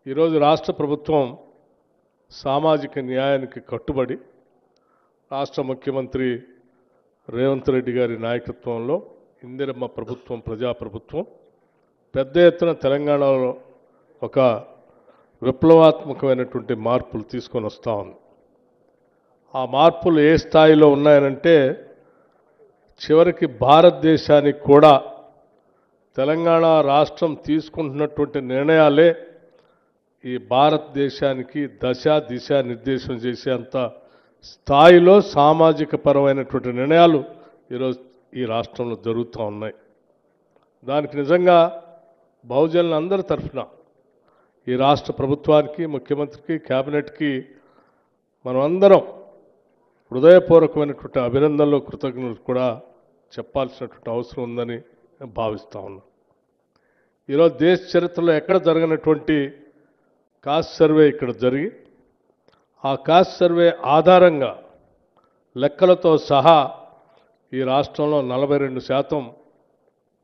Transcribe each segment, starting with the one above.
ఈరోజు రాష్ట్ర ప్రభుత్వం సామాజిక న్యాయానికి కట్టుబడి రాష్ట్ర ముఖ్యమంత్రి రేవంత్ రెడ్డి గారి నాయకత్వంలో ఇందిరమ్మ ప్రభుత్వం ప్రజాప్రభుత్వం పెద్ద ఎత్తున తెలంగాణలో ఒక విప్లవాత్మకమైనటువంటి మార్పులు తీసుకొని వస్తూ ఉంది. ఆ మార్పులు ఏ స్థాయిలో ఉన్నాయనంటే చివరికి భారతదేశానికి కూడా తెలంగాణ రాష్ట్రం తీసుకుంటున్నటువంటి నిర్ణయాలే ఈ భారతదేశానికి దిశ నిర్దేశం చేసేంత స్థాయిలో సామాజిక పరమైనటువంటి నిర్ణయాలు ఈరోజు ఈ రాష్ట్రంలో జరుగుతూ ఉన్నాయి. దానికి నిజంగా బహుజనులందరి తరఫున ఈ రాష్ట్ర ప్రభుత్వానికి, ముఖ్యమంత్రికి, కేబినెట్కి మనమందరం హృదయపూర్వకమైనటువంటి అభినందనలు, కృతజ్ఞతలు కూడా చెప్పాల్సినటువంటి అవసరం ఉందని భావిస్తూ ఉన్నాం. ఈరోజు దేశ చరిత్రలో ఎక్కడ జరగనటువంటి కాస్ట్ సర్వే ఇక్కడ జరిగి ఆ కాస్ట్ సర్వే ఆధారంగా లెక్కలతో సహా ఈ రాష్ట్రంలో 42%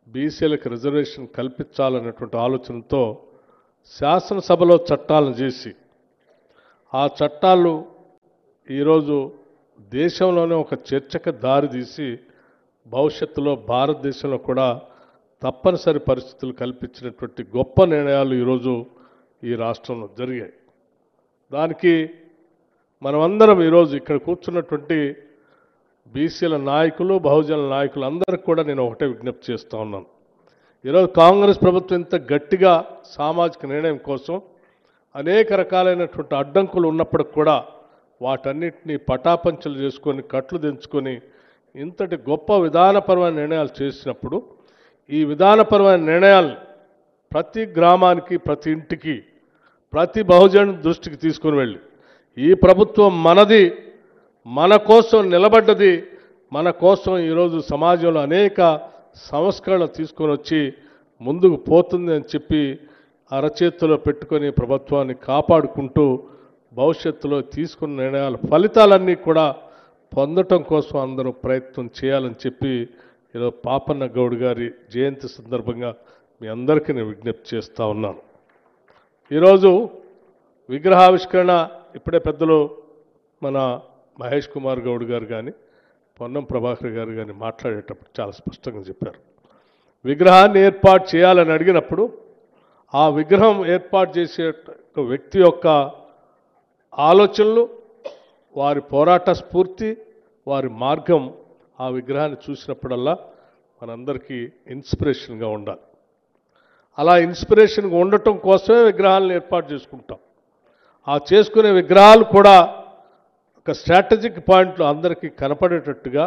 బీసీలకు రిజర్వేషన్ కల్పించాలనేటువంటి ఆలోచనతో శాసనసభలో చట్టాలను చేసి ఆ చట్టాలు ఈరోజు దేశంలోనే ఒక చర్చకు దారితీసి భవిష్యత్తులో భారతదేశంలో కూడా తప్పనిసరి పరిస్థితులు కల్పించినటువంటి గొప్ప నిర్ణయాలు ఈరోజు ఈ రాష్ట్రంలో జరిగాయి. దానికి మనమందరం ఈరోజు ఇక్కడ కూర్చున్నటువంటి బీసీల నాయకులు, బహుజనుల నాయకులు అందరికీ కూడా నేను ఒకటే విజ్ఞప్తి చేస్తూ ఉన్నాను. ఈరోజు కాంగ్రెస్ ప్రభుత్వం ఇంత గట్టిగా సామాజిక నిర్ణయం కోసం అనేక రకాలైనటువంటి అడ్డంకులు ఉన్నప్పటికి కూడా వాటన్నిటినీ పటాపంచలు చేసుకొని, కట్లు దించుకొని ఇంతటి గొప్ప విధానపరమైన నిర్ణయాలు చేసినప్పుడు ఈ విధానపరమైన నిర్ణయాలు ప్రతి గ్రామానికి, ప్రతి ఇంటికి, ప్రతి బహుజను దృష్టికి తీసుకుని వెళ్ళి ఈ ప్రభుత్వం మనది, మన కోసం నిలబడ్డది, మన కోసం ఈరోజు సమాజంలో అనేక సంస్కరణలు తీసుకొని వచ్చి ముందుకు పోతుంది అని చెప్పి అరచేతిలో పెట్టుకొని ప్రభుత్వాన్ని కాపాడుకుంటూ భవిష్యత్తులో తీసుకున్న నిర్ణయాల ఫలితాలన్నీ కూడా పొందటం కోసం అందరూ ప్రయత్నం చేయాలని చెప్పి ఈరోజు పాపన్న గౌడ్ గారి జయంతి సందర్భంగా మీ అందరికీ నేను విజ్ఞప్తి చేస్తూ ఉన్నాను. ఈరోజు విగ్రహావిష్కరణ ఇప్పుడే పెద్దలు మన మహేష్ కుమార్ గౌడ్ గారు కానీ, పొన్నం ప్రభాకర్ గారు కానీ మాట్లాడేటప్పుడు చాలా స్పష్టంగా చెప్పారు. విగ్రహాన్ని ఏర్పాటు చేయాలని అడిగినప్పుడు ఆ విగ్రహం ఏర్పాటు చేసే వ్యక్తి యొక్క ఆలోచనలు, వారి పోరాట స్ఫూర్తి, వారి మార్గం ఆ విగ్రహాన్ని చూసినప్పుడల్లా మనందరికీ ఇన్స్పిరేషన్గా ఉండాలి. అలా ఇన్స్పిరేషన్గా ఉండటం కోసమే విగ్రహాలను ఏర్పాటు చేసుకుంటాం. ఆ చేసుకునే విగ్రహాలు కూడా ఒక స్ట్రాటజిక్ పాయింట్లో అందరికీ కనపడేటట్టుగా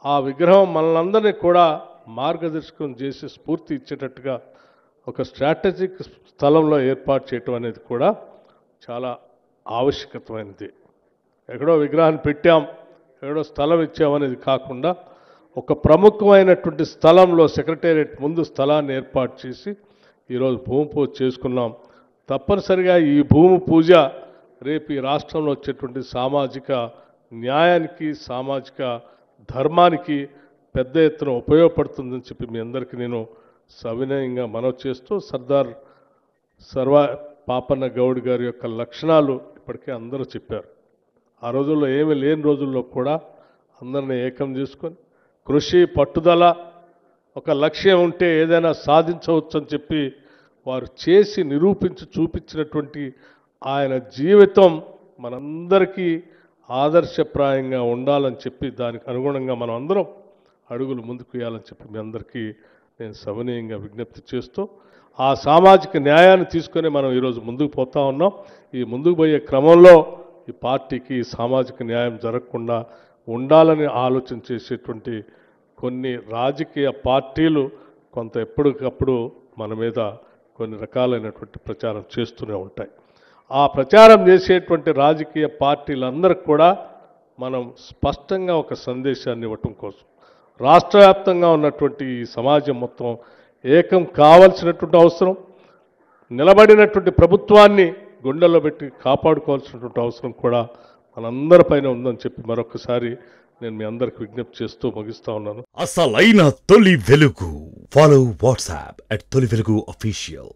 ఆ విగ్రహం మనలందరినీ కూడా మార్గదర్శకం చేసి స్ఫూర్తి ఇచ్చేటట్టుగా ఒక స్ట్రాటజిక్ స్థలంలో ఏర్పాటు చేయటం అనేది కూడా చాలా ఆవశ్యకమైనది. ఎక్కడో విగ్రహాన్ని పెట్టాం, ఎక్కడో స్థలం ఇచ్చామనేది కాకుండా ఒక ప్రముఖమైనటువంటి స్థలంలో సెక్రటేరియట్ ముందు స్థలాన్ని ఏర్పాటు చేసి ఈరోజు భూమి పూజ చేసుకున్నాం. తప్పనిసరిగా ఈ భూమి పూజ రేపు ఈ రాష్ట్రంలో వచ్చేటువంటి సామాజిక న్యాయానికి, సామాజిక ధర్మానికి పెద్ద ఎత్తున ఉపయోగపడుతుందని చెప్పి మీ అందరికీ నేను సవినయంగా మనవి చేస్తూ, సర్దార్ పాపన్న గౌడ్ గారి యొక్క లక్షణాలు ఇప్పటికే అందరూ చెప్పారు. ఆ రోజుల్లో ఏమీ లేని రోజుల్లో కూడా అందరినీ ఏకం చేసుకొని కృషి, పట్టుదల, ఒక లక్ష్యం ఉంటే ఏదైనా సాధించవచ్చు అని చెప్పి వారు చేసి నిరూపించి చూపించినటువంటి ఆయన జీవితం మనందరికీ ఆదర్శప్రాయంగా ఉండాలని చెప్పి దానికి అనుగుణంగా మనం అందరం అడుగులు ముందుకు వేయాలని చెప్పి మీ అందరికీ నేను సవినయంగా విజ్ఞప్తి చేస్తూ, ఆ సామాజిక న్యాయాన్ని తీసుకొని మనం ఈరోజు ముందుకు పోతా ఉన్నాం. ఈ ముందుకు పోయే క్రమంలో ఈ పార్టీకి సామాజిక న్యాయం జరగకుండా ఉండాలని ఆలోచన చేసేటువంటి కొన్ని రాజకీయ పార్టీలు కొంత ఎప్పటికప్పుడు మన మీద కొన్ని రకాలైనటువంటి ప్రచారం చేస్తూనే ఉంటాయి. ఆ ప్రచారం చేసేటువంటి రాజకీయ పార్టీలందరికీ కూడా మనం స్పష్టంగా ఒక సందేశాన్ని ఇవ్వటం కోసం రాష్ట్ర వ్యాప్తంగా ఉన్నటువంటి ఈ సమాజం మొత్తం ఏకం కావాల్సినటువంటి అవసరం, నిలబడినటువంటి ప్రభుత్వాన్ని గుండెల్లో పెట్టి కాపాడుకోవాల్సినటువంటి అవసరం కూడా మనందరిపైన ఉందని చెప్పి మరొకసారి నేను మీ అందరికి విజ్ఞప్తి చేస్తూ ముగిస్తా ఉన్నాను. అసలైన తొలి వెలుగు. ఫాలో వాట్సాప్ @తొలి వెలుగు official.